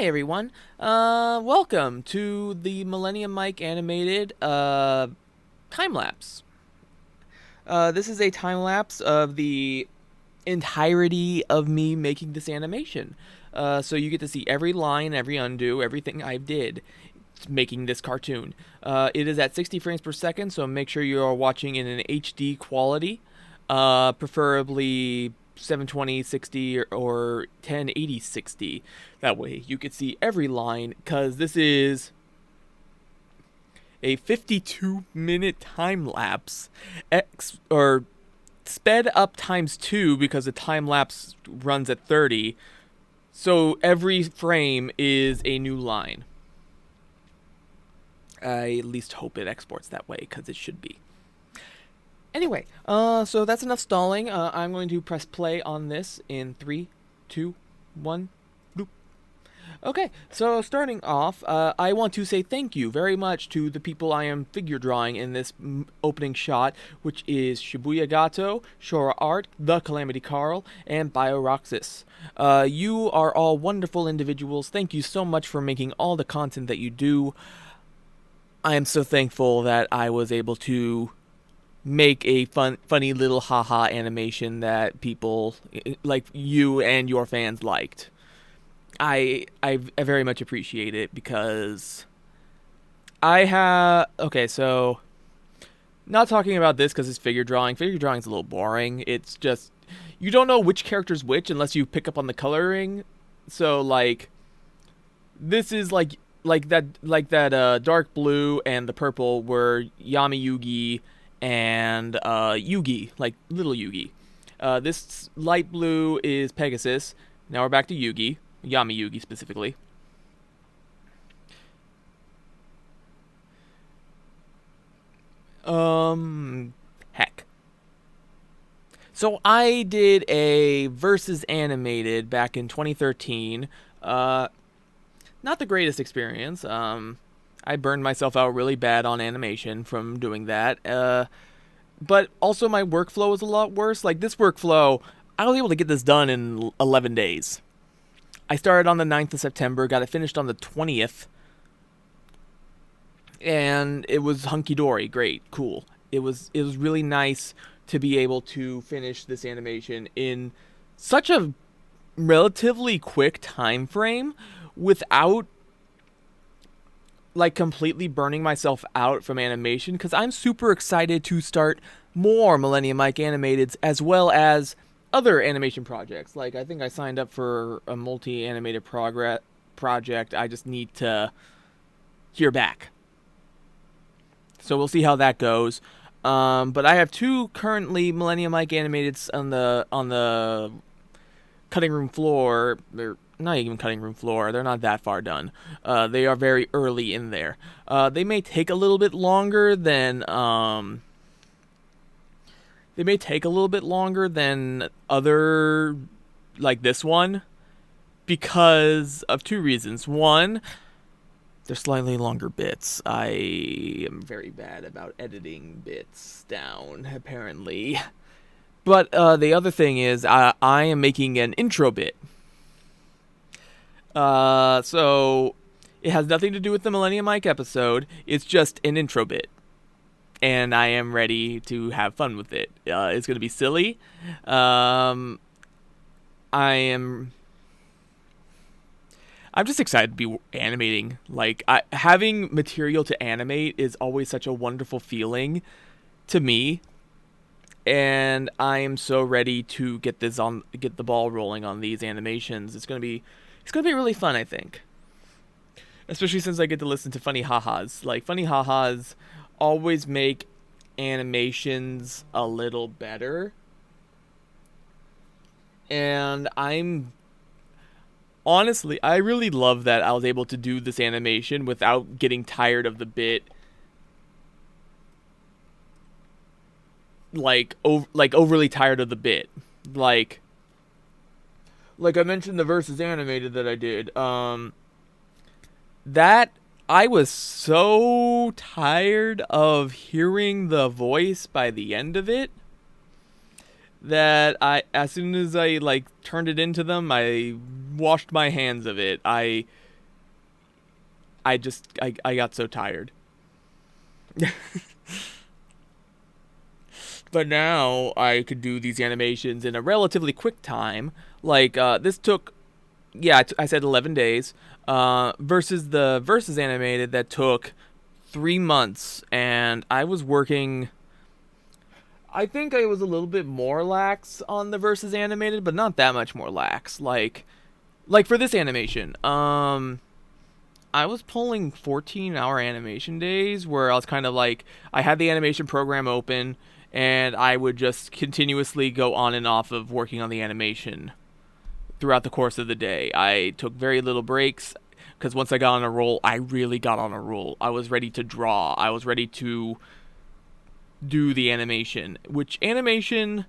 Hi everyone. Welcome to the Millennium Mic Animated time lapse. This is a time lapse of the entirety of me making this animation. So you get to see every line, every undo, everything I did making this cartoon. It is at 60 frames per second, so make sure you are watching in an HD quality, preferably 720 60 or 1080 60. That way you could see every line, because this is a 52-minute time lapse, or sped up times 2 because the time lapse runs at 30. So every frame is a new line. I at least hope it exports that way, because it should be. Anyway, so that's enough stalling. I'm going to press play on this in 3, 2, 1. Bloop. Okay, so starting off, I want to say thank you very much to the people I am figure drawing in this opening shot, which is Shibuya Gato, Shora Art, The Calamity Carl, and BioRoxys. You are all wonderful individuals. Thank you so much for making all the content that you do. I am so thankful that I was able to make a funny little haha animation that people like you and your fans liked. I very much appreciate it, because I have okay. So not talking about this because it's figure drawing. Figure drawing is a little boring. It's just you don't know which character's which unless you pick up on the coloring. So like this is like that dark blue and the purple were Yami Yugi and Yugi, like little Yugi. This light blue is PegaSUS. Now we're back to Yugi, Yami Yugi specifically. Heck. So I did a versus animated back in 2013. Not the greatest experience. I burned myself out really bad on animation from doing that. But also my workflow was a lot worse. Like this workflow, I was able to get this done in 11 days. I started on the 9th of September, got it finished on the 20th, and it was hunky dory, great, cool. It was really nice to be able to finish this animation in such a relatively quick time frame without like completely burning myself out from animation, because I'm super excited to start more Millennium Mic Animateds as well as other animation projects. Like I think I signed up for a multi-animated project. I just need to hear back. So we'll see how that goes. But I have two currently Millennium Mic Animateds on the cutting room floor. They're not even cutting room floor. They're not that far done. They are very early in there. They may take a little bit longer than other, like this one, because of two reasons. One, they're slightly longer bits. I am very bad about editing bits down, apparently. But the other thing is, I am making an intro bit. So it has nothing to do with the Millennium Mic episode. It's just an intro bit, and I am ready to have fun with it. It's gonna be silly. I am. I'm just excited to be animating. Like having material to animate is always such a wonderful feeling to me, and I am so ready to get the ball rolling on these animations. It's gonna be really fun, I think. Especially since I get to listen to funny ha-has. Like funny ha-has always make animations a little better. And I really love that I was able to do this animation without getting tired of the bit, like overly tired of the bit. Like I mentioned the versus animated that I did. That I was so tired of hearing the voice by the end of it that as soon as I like turned it into them, I washed my hands of it. I I got so tired. But now I could do these animations in a relatively quick time. Like this took, yeah, I said 11 days. Versus the versus animated that took 3 months, and I was working. I think I was a little bit more lax on the versus animated, but not that much more lax. Like for this animation, I was pulling 14-hour animation days where I was kind of like I had the animation program open and I would just continuously go on and off of working on the animation throughout the course of the day. I took very little breaks because once I got on a roll, I really got on a roll. I was ready to draw. I was ready to do the animation, which animation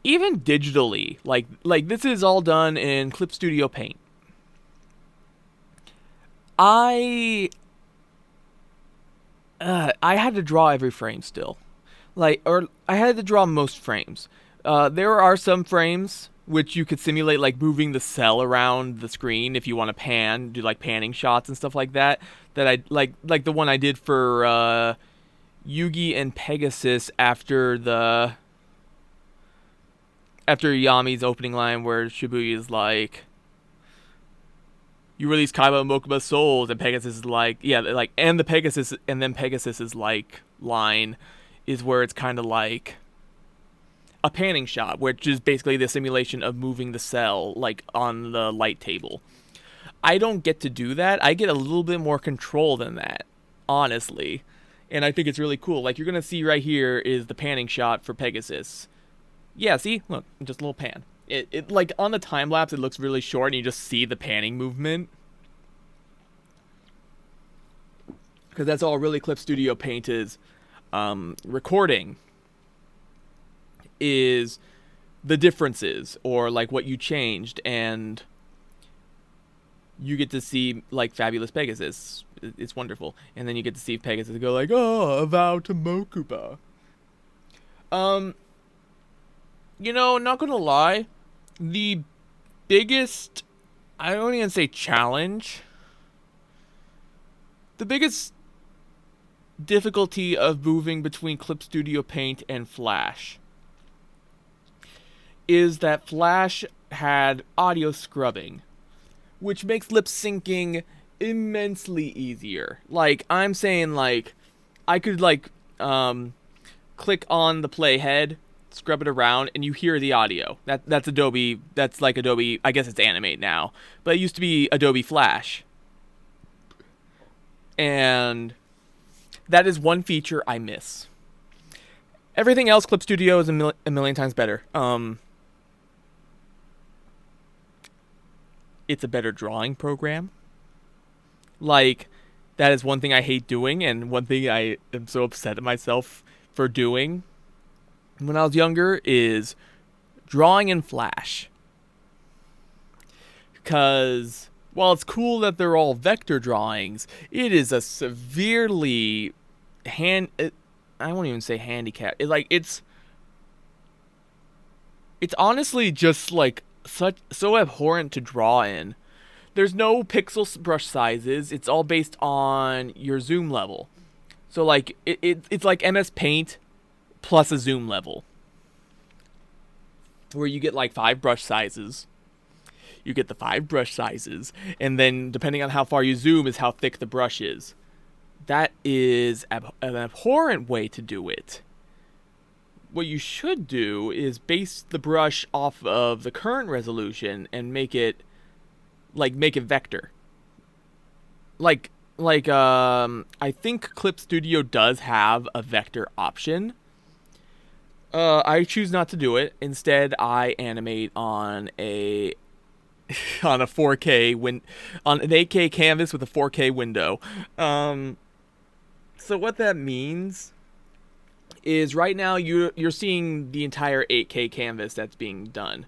even digitally, like this is all done in Clip Studio Paint. I I had to draw every frame still. Or I had to draw most frames. There are some frames which you could simulate, like moving the cell around the screen if you want to pan, do like panning shots and stuff like that. That I like the one I did for Yugi and PegaSUS after Yami's opening line where Shibuya is like, "You release Kaiba and Mokuba's souls," and PegaSUS is like, yeah, like, and the PegaSUS, and then PegaSUS's like line is where it's kind of like a panning shot, which is basically the simulation of moving the cell like on the light table. I don't get to do that. I get a little bit more control than that, honestly. And I think it's really cool. Like you're gonna see right here is the panning shot for PegaSUS. Yeah, see? Look, just a little pan. It like on the time lapse it looks really short and you just see the panning movement. Because that's all really Clip Studio Paint is recording is the differences or like what you changed, and you get to see like fabulous PegaSUS. It's wonderful. And then you get to see PegaSUS go like, "Oh, a vow to Mokuba." Not gonna lie, the biggest, I don't even say challenge, the biggest difficulty of moving between Clip Studio Paint and Flash is that Flash had audio scrubbing, which makes lip syncing immensely easier. Like, I'm saying, like, I could, like, click on the playhead, scrub it around, and you hear the audio. That's Adobe, that's like Adobe, I guess it's Animate now, but it used to be Adobe Flash. And that is one feature I miss. Everything else, Clip Studio is a million times better. It's a better drawing program. Like, that is one thing I hate doing, and one thing I am so upset at myself for doing when I was younger is drawing in Flash. Because while it's cool that they're all vector drawings, it is a severely I won't even say handicap. It's honestly just like so abhorrent to draw in. There's no pixel brush sizes. It's all based on your zoom level. So like it's like MS Paint plus a zoom level, where you get like 5 brush sizes. You get the 5 brush sizes, and then depending on how far you zoom is how thick the brush is. That is an abhorrent way to do it. What you should do is base the brush off of the current resolution and make it vector. I think Clip Studio does have a vector option. I choose not to do it. Instead, I animate on a 4K on an 8K canvas with a 4K window. So what that means is right now you're seeing the entire 8K canvas that's being done.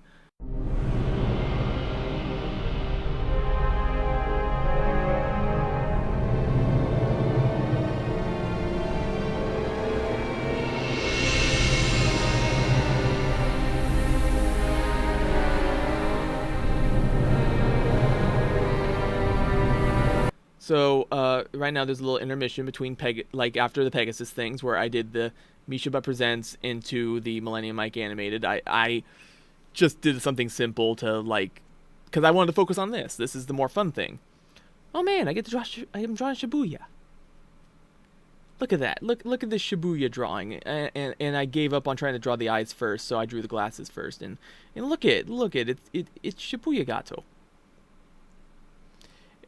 So right now there's a little intermission between like after the Pegasus things where I did the Mishiba Presents into the Millennium Mic Animated. I just did something simple to like, because I wanted to focus on this. This is the more fun thing. Oh man, I get to draw. I'm drawing Shibuya. Look at that. Look at this Shibuya drawing. And I gave up on trying to draw the eyes first, so I drew the glasses first. And look at it's Shibuya Gato.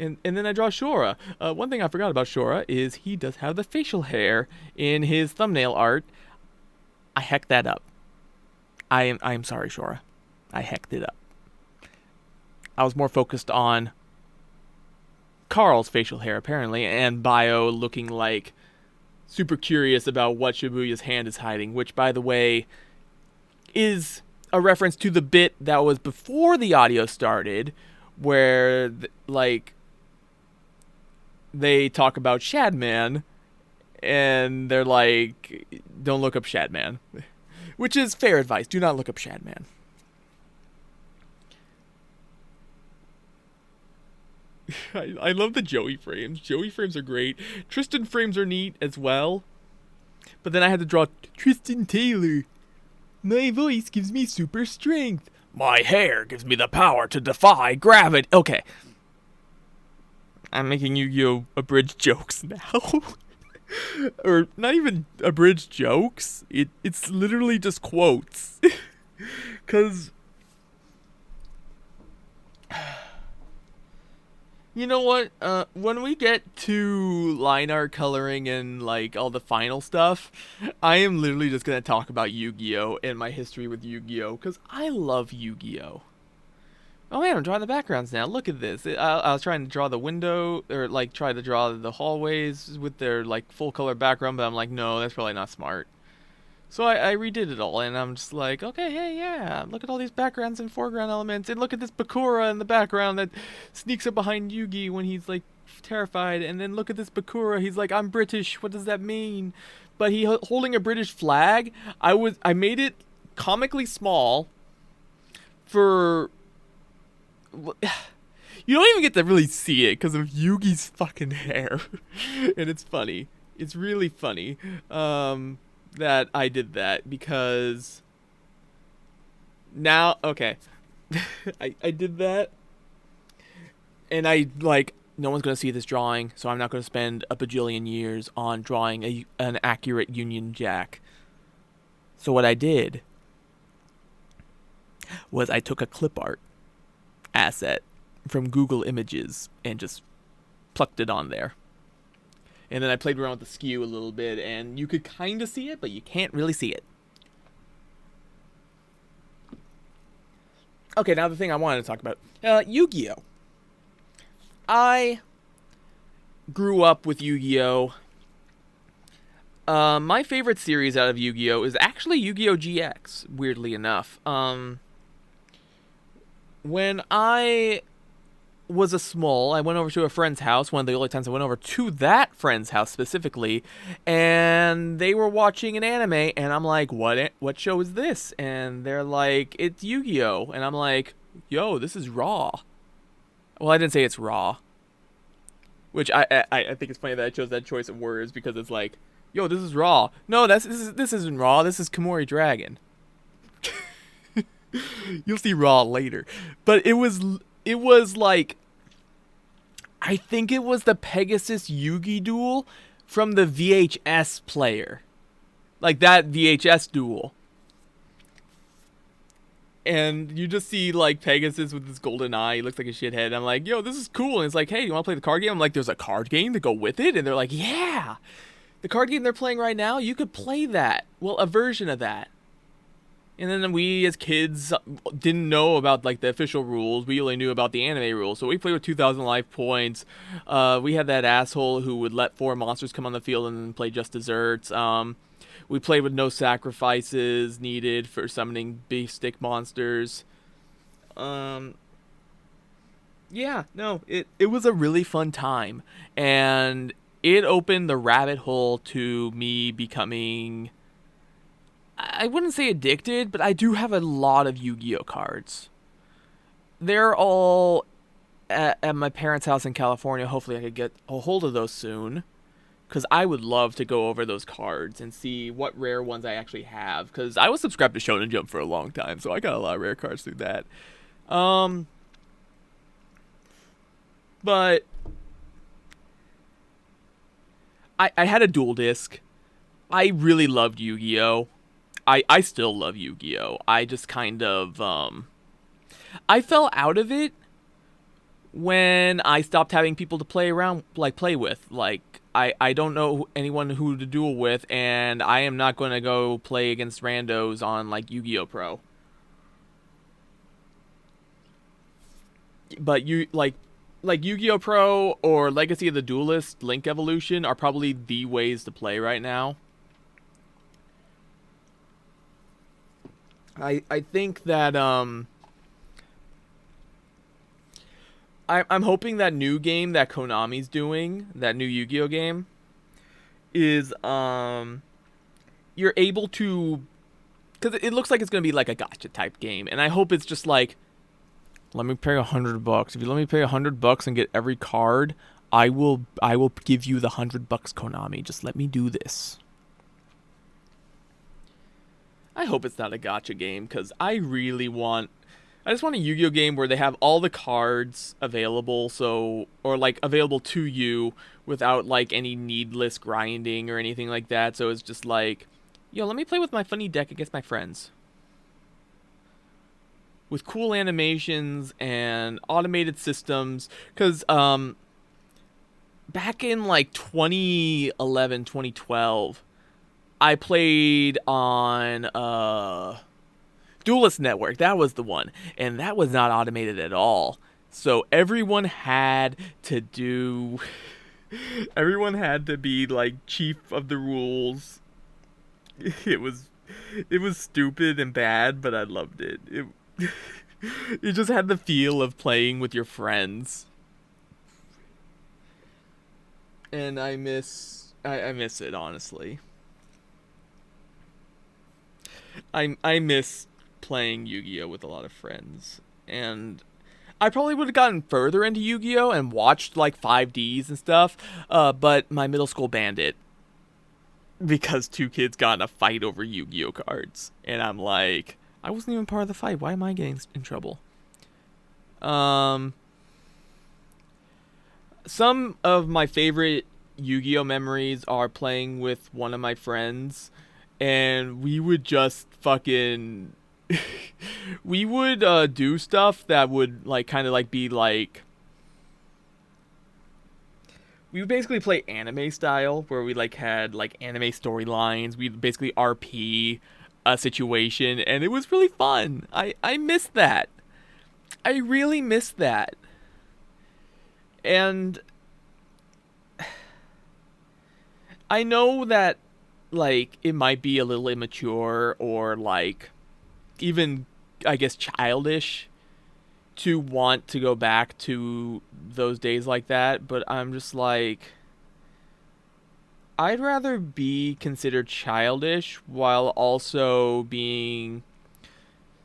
And then I draw Shora. One thing I forgot about Shora is he does have the facial hair in his thumbnail art. I hecked that up. I am sorry, Shora. I hecked it up. I was more focused on Carl's facial hair, apparently, and Bio looking like super curious about what Shibuya's hand is hiding, which, by the way, is a reference to the bit that was before the audio started, where, like, they talk about Shadman, and they're like, don't look up Shadman. Which is fair advice. Do not look up Shadman. I love the Joey frames. Joey frames are great. Tristan frames are neat as well. But then I had to draw Tristan Taylor. My voice gives me super strength. My hair gives me the power to defy gravity. Okay. I'm making Yu-Gi-Oh! Abridged jokes now. Or not even abridged jokes. It's literally just quotes. Because... You know what? When we get to line art coloring and like all the final stuff, I am literally just gonna talk about Yu-Gi-Oh! And my history with Yu-Gi-Oh! Because I love Yu-Gi-Oh! Oh man, I'm drawing the backgrounds now. Look at this. I was trying to draw the window, or like try to draw the hallways with their like full color background, but I'm like, no, that's probably not smart. So I redid it all, and I'm just like, okay, hey, yeah, look at all these backgrounds and foreground elements, and look at this Bakura in the background that sneaks up behind Yugi when he's, like, terrified, and then look at this Bakura, he's like, I'm British, what does that mean? But he holding a British flag, I made it comically small for... You don't even get to really see it because of Yugi's fucking hair, and it's funny. It's really funny. That I did that because now, okay, I did that, and I, like, no one's going to see this drawing, so I'm not going to spend a bajillion years on drawing an accurate Union Jack. So what I did was I took a clip art asset from Google Images and just plucked it on there. And then I played around with the skew a little bit, and you could kind of see it, but you can't really see it. Okay, now the thing I wanted to talk about. Yu-Gi-Oh! I grew up with Yu-Gi-Oh! My favorite series out of Yu-Gi-Oh! Is actually Yu-Gi-Oh! GX, weirdly enough. When I was a small, I went over to a friend's house, one of the only times I went over to that friend's house specifically, and they were watching an anime, and I'm like, what show is this? And they're like, it's Yu-Gi-Oh! And I'm like, yo, this is Raw. Well, I didn't say it's Raw. Which I think it's funny that I chose that choice of words, because it's like, yo, this is Raw. No, this isn't Raw, this is Komori Dragon. You'll see Raw later. But it was like, I think it was the PegaSUS Yugi duel from the VHS player. Like that VHS duel. And you just see like PegaSUS with this golden eye. He looks like a shithead. I'm like, yo, this is cool. And it's like, hey, you want to play the card game? I'm like, there's a card game to go with it? And they're like, yeah. The card game they're playing right now, you could play that. Well, a version of that. And then we, as kids, didn't know about, like, the official rules. We only knew about the anime rules. So we played with 2,000 life points. We had that asshole who would let 4 monsters come on the field and then play just desserts. We played with no sacrifices needed for summoning beef stick monsters. Yeah, no, it was a really fun time. And it opened the rabbit hole to me becoming... I wouldn't say addicted, but I do have a lot of Yu-Gi-Oh cards. They're all at my parents' house in California. Hopefully, I could get a hold of those soon. Because I would love to go over those cards and see what rare ones I actually have. Because I was subscribed to Shonen Jump for a long time, so I got a lot of rare cards through that. Um, but I had a dual disc. I really loved Yu-Gi-Oh. I still love Yu-Gi-Oh. I just kind of I fell out of it when I stopped having people to play around, like play with. Like I don't know anyone who to duel with, and I am not going to go play against randos on like Yu-Gi-Oh Pro. But like Yu-Gi-Oh Pro or Legacy of the Duelist, Link Evolution are probably the ways to play right now. I think that I'm hoping that new game that Konami's doing, that new Yu-Gi-Oh game, is you're able to, because it looks like it's gonna be like a gotcha type game, and I hope it's just like, let me pay $100. If you let me pay $100 and get every card, I will give you the $100, Konami. Just let me do this. I hope it's not a gotcha game, because I just want a Yu-Gi-Oh game where they have all the cards available, so, or like available to you without like any needless grinding or anything like that. So it's just like, yo, let me play with my funny deck against my friends with cool animations and automated systems. Because back in like 2011, 2012, I played on Duelist Network. That was the one, and that was not automated at all. So everyone had to do everyone had to be like chief of the rules. It was stupid and bad, but I loved it. It just had the feel of playing with your friends. And I miss it, honestly. I miss playing Yu-Gi-Oh with a lot of friends. And I probably would have gotten further into Yu-Gi-Oh and watched like 5Ds and stuff, but my middle school banned it because two kids got in a fight over Yu-Gi-Oh cards, and I'm like, I wasn't even part of the fight. Why am I getting in trouble? Um, some of my favorite Yu-Gi-Oh memories are playing with one of my friends, and we would just fucking we would do stuff that would like kind of like be like, we would basically play anime style where we like had like anime storylines. We'd basically RP a situation, and it was really fun. I miss that. I really miss that. And I know that like it might be a little immature or like even, I guess, childish to want to go back to those days like that, but I'm just like, I'd rather be considered childish while also being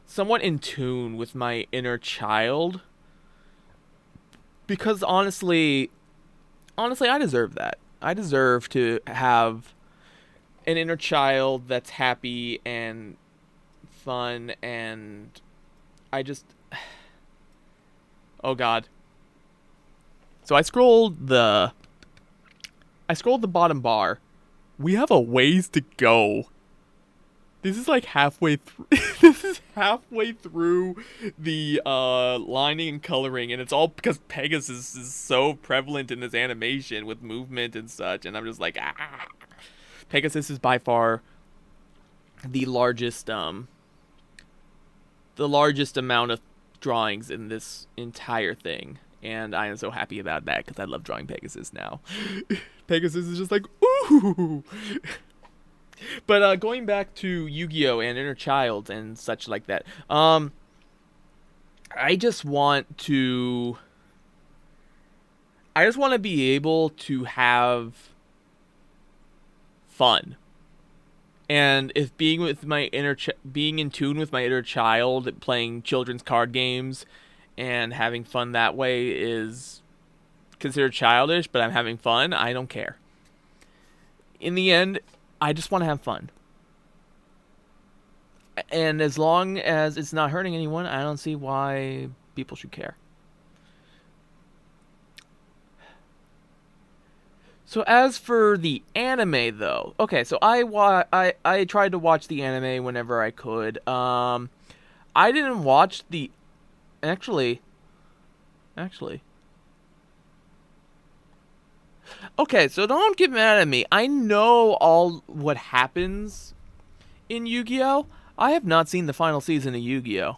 somewhat in tune with my inner child, because honestly I deserve that. I deserve to have an inner child that's happy and fun, and I just, oh god. So I scrolled the bottom bar. We have a ways to go. This is like halfway through. This is halfway through the lining and coloring, and it's all because Pegasus is so prevalent in this animation with movement and such. And I'm just like, ah. Pegasus is by far the largest amount of drawings in this entire thing, and I am so happy about that because I love drawing Pegasus now. Pegasus is just like, ooh. But going back to Yu-Gi-Oh and Inner Child and such like that, I just want to, be able to have fun. And if being in tune with my inner child, playing children's card games and having fun that way is considered childish, but I'm having fun, I don't care. In the end, I just want to have fun. And as long as it's not hurting anyone, I don't see why people should care. So as for the anime, though, okay, so I tried to watch the anime whenever I could. I didn't watch the actually. Okay, so don't get mad at me. I know all what happens in Yu-Gi-Oh. I have not seen the final season of Yu-Gi-Oh.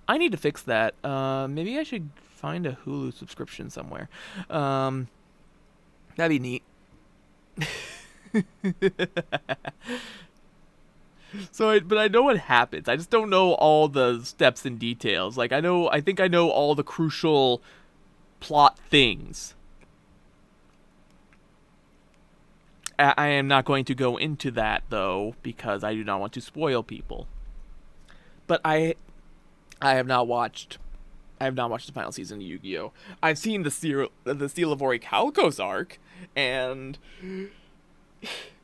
I need to fix that. Maybe I should find a Hulu subscription somewhere. That'd be neat. But I know what happens. I just don't know all the steps and details. Like I think I know all the crucial plot things. I am not going to go into that though because I do not want to spoil people. But I have not watched the final season of Yu-Gi-Oh. I've seen the Steel of Orichalcos arc, and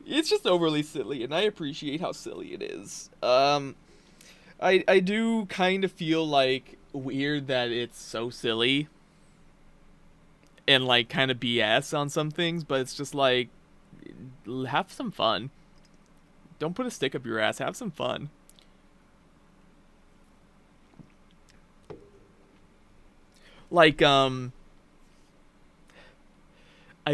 it's just overly silly, and I appreciate how silly it is. I do kind of feel like weird that it's so silly and like kind of BS on some things, but it's just like have some fun. Don't put a stick up your ass. Have some fun. Like I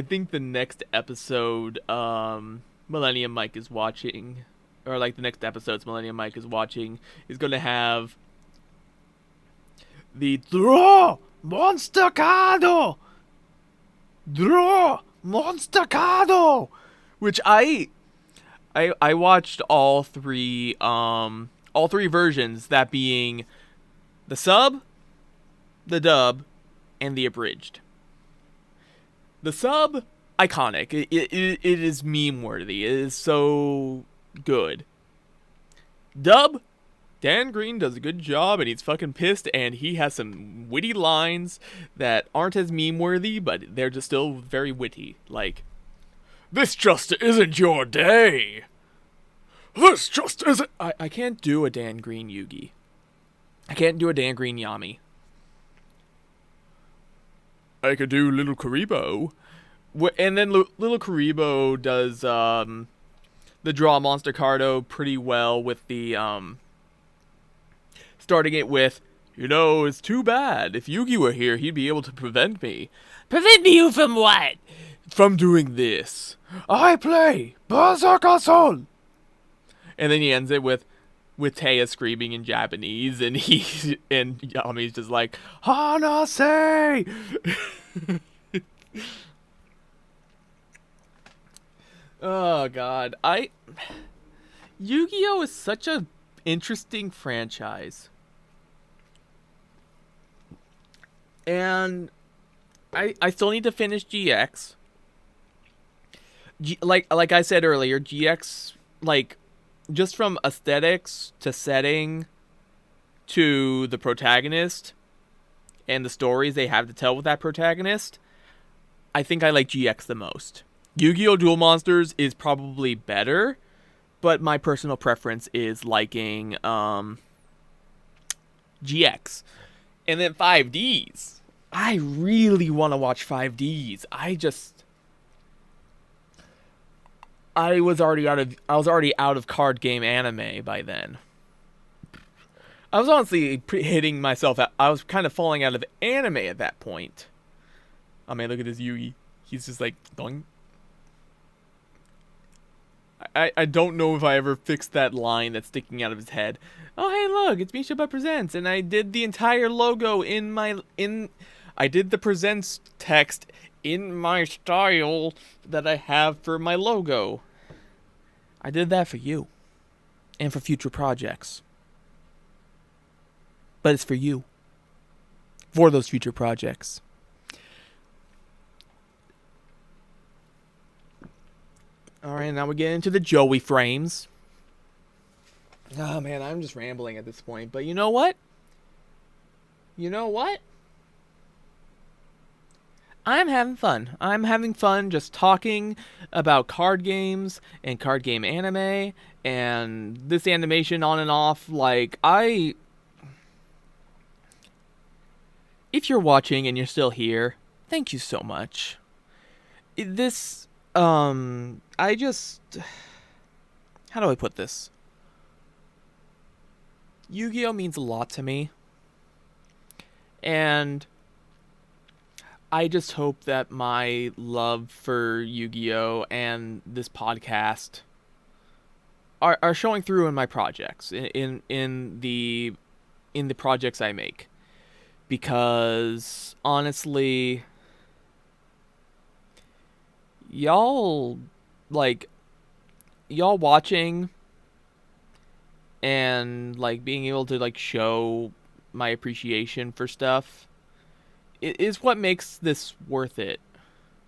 think the next episode Millennium Mike is watching, or like the next episodes Millennium Mike is watching, is going to have the Draw Monster Cardo, which I watched all three versions, that being the sub, the dub, and the abridged. The sub, iconic. It is meme worthy. It is so good. Dub, Dan Green does a good job, and he's fucking pissed, and he has some witty lines that aren't as meme worthy, but they're just still very witty. Like, this just isn't your day. This just isn't. I can't do a Dan Green Yugi. I can't do a Dan Green Yami. I could do Little Karibo. And then Little Karibo does the Draw Monster Cardo pretty well with the starting it with, you know, it's too bad. If Yugi were here, he'd be able to prevent me. Prevent me from what? From doing this. I play Berserker Soul. And then he ends it with Taya screaming in Japanese, and Yami's just like, Hanase! Oh god, Yu-Gi-Oh is such a interesting franchise. And I still need to finish GX. Like I said earlier, GX, like, just from aesthetics to setting to the protagonist and the stories they have to tell with that protagonist, I think I like GX the most. Yu-Gi-Oh! Duel Monsters is probably better, but my personal preference is liking GX. And then 5Ds. I really want to watch 5Ds. I was already out of card game anime by then. I was honestly hitting myself. I was kind of falling out of anime at that point. Oh man, look at this Yugi. He's just like, doing. I don't know if I ever fixed that line that's sticking out of his head. Oh hey, look, it's Mishiba Presents, and I did the entire logo I did the Presents text in my style that I have for my logo. I did that for you. And for future projects. But it's for you. For those future projects. Alright, now we get into the Joey frames. Oh man, I'm just rambling at this point. But you know what? you know what? I'm having fun. I'm having fun just talking about card games and card game anime and this animation on and off. If you're watching and you're still here, thank you so much. This, I just, how do I put this? Yu-Gi-Oh means a lot to me. And I just hope that my love for Yu-Gi-Oh and this podcast are showing through in my projects in the projects I make, because honestly, y'all like y'all watching and like being able to like show my appreciation for stuff is what makes this worth it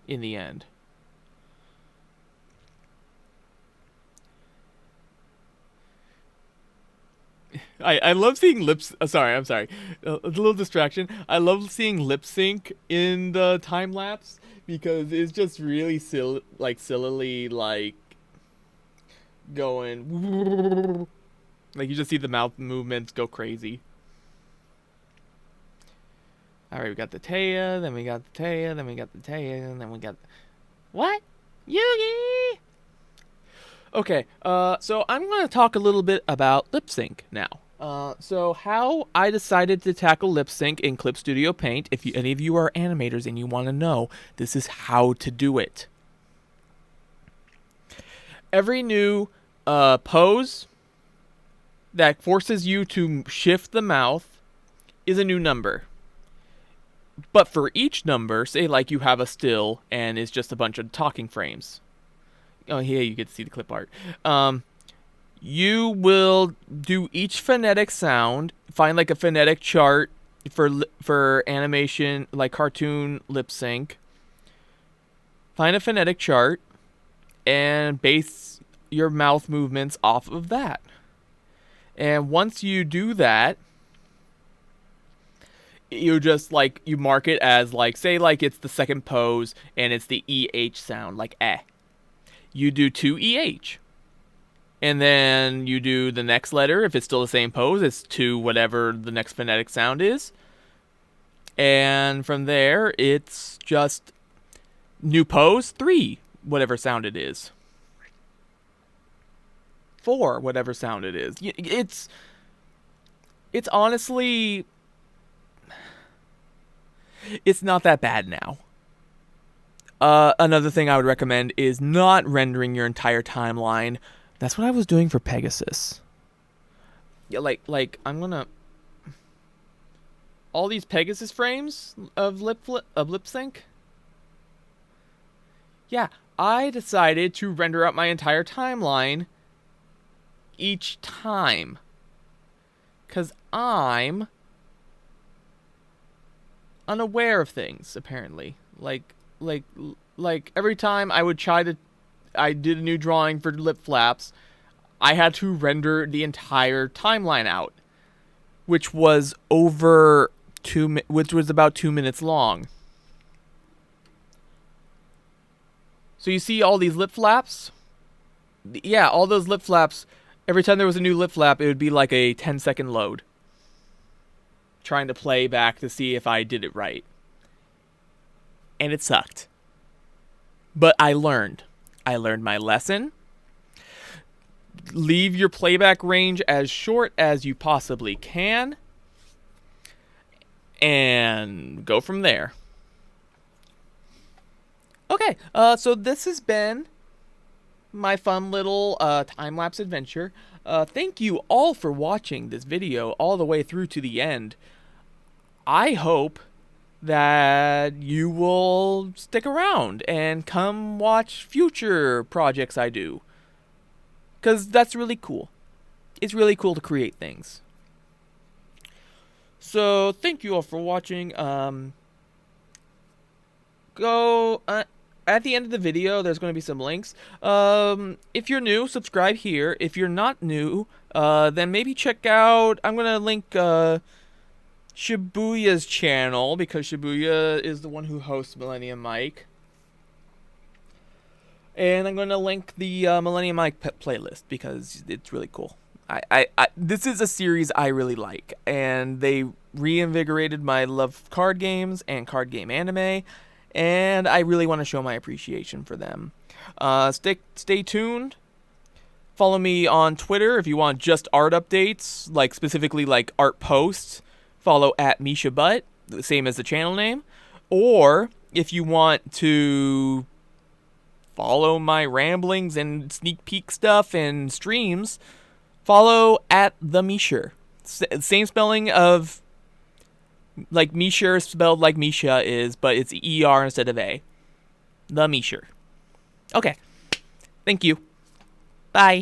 in the end. I love seeing lips. Sorry, I'm sorry. A little distraction. I love seeing lip sync in the time lapse because it's just really sillily like going like you just see the mouth movements go crazy. All right, we got the Taya, then we got the Taya, then we got the Taya, and then we got what? Yugi. Okay, so I'm going to talk a little bit about lip sync now. So how I decided to tackle lip sync in Clip Studio Paint. If any of you are animators and you want to know, this is how to do it. Every new pose that forces you to shift the mouth is a new number. But for each number, say like you have a still and it's just a bunch of talking frames. Oh, yeah, you get to see the clip art. You will do each phonetic sound, find like a phonetic chart for animation, like cartoon lip sync. Find a phonetic chart and base your mouth movements off of that. And once you do that, you just like you mark it as like, say like it's the second pose and it's the EH sound, like eh. You do 2 EH. And then you do the next letter. If it's still the same pose, it's 2 whatever the next phonetic sound is. And from there, it's just new pose, 3 whatever sound it is. 4 whatever sound it is. It's honestly, it's not that bad now. Another thing I would recommend is not rendering your entire timeline. That's what I was doing for PegaSUS. Yeah, like I'm gonna all these PegaSUS frames of lip sync. Yeah, I decided to render out my entire timeline each time, cause I'm unaware of things apparently. Like every time I did a new drawing for lip flaps, I had to render the entire timeline out, which was which was about 2 minutes long. So you see all these lip flaps? Yeah, all those lip flaps. Every time there was a new lip flap, it would be like a 10-second load, trying to play back to see if I did it right. And it sucked. But I learned. I learned my lesson. Leave your playback range as short as you possibly can. And go from there. Okay, so this has been my fun little time-lapse adventure. Thank you all for watching this video all the way through to the end. I hope that you will stick around and come watch future projects I do. Because that's really cool. It's really cool to create things. So, thank you all for watching. Go... at the end of the video, there's going to be some links. If you're new, subscribe here. If you're not new, then maybe check out... I'm going to link... Shibuya's channel, because Shibuya is the one who hosts Millennium Mike. And I'm going to link the Millennium Mike playlist because it's really cool. This is a series I really like, and they reinvigorated my love of card games and card game anime, and I really want to show my appreciation for them. Stay tuned. Follow me on Twitter if you want just art updates, like specifically like art posts. Follow at Misha Butt, the same as the channel name. Or if you want to follow my ramblings and sneak peek stuff and streams, follow at the Misha. Same spelling of like Misha spelled like Misha is, but it's ER instead of A. The Misha. Okay. Thank you. Bye.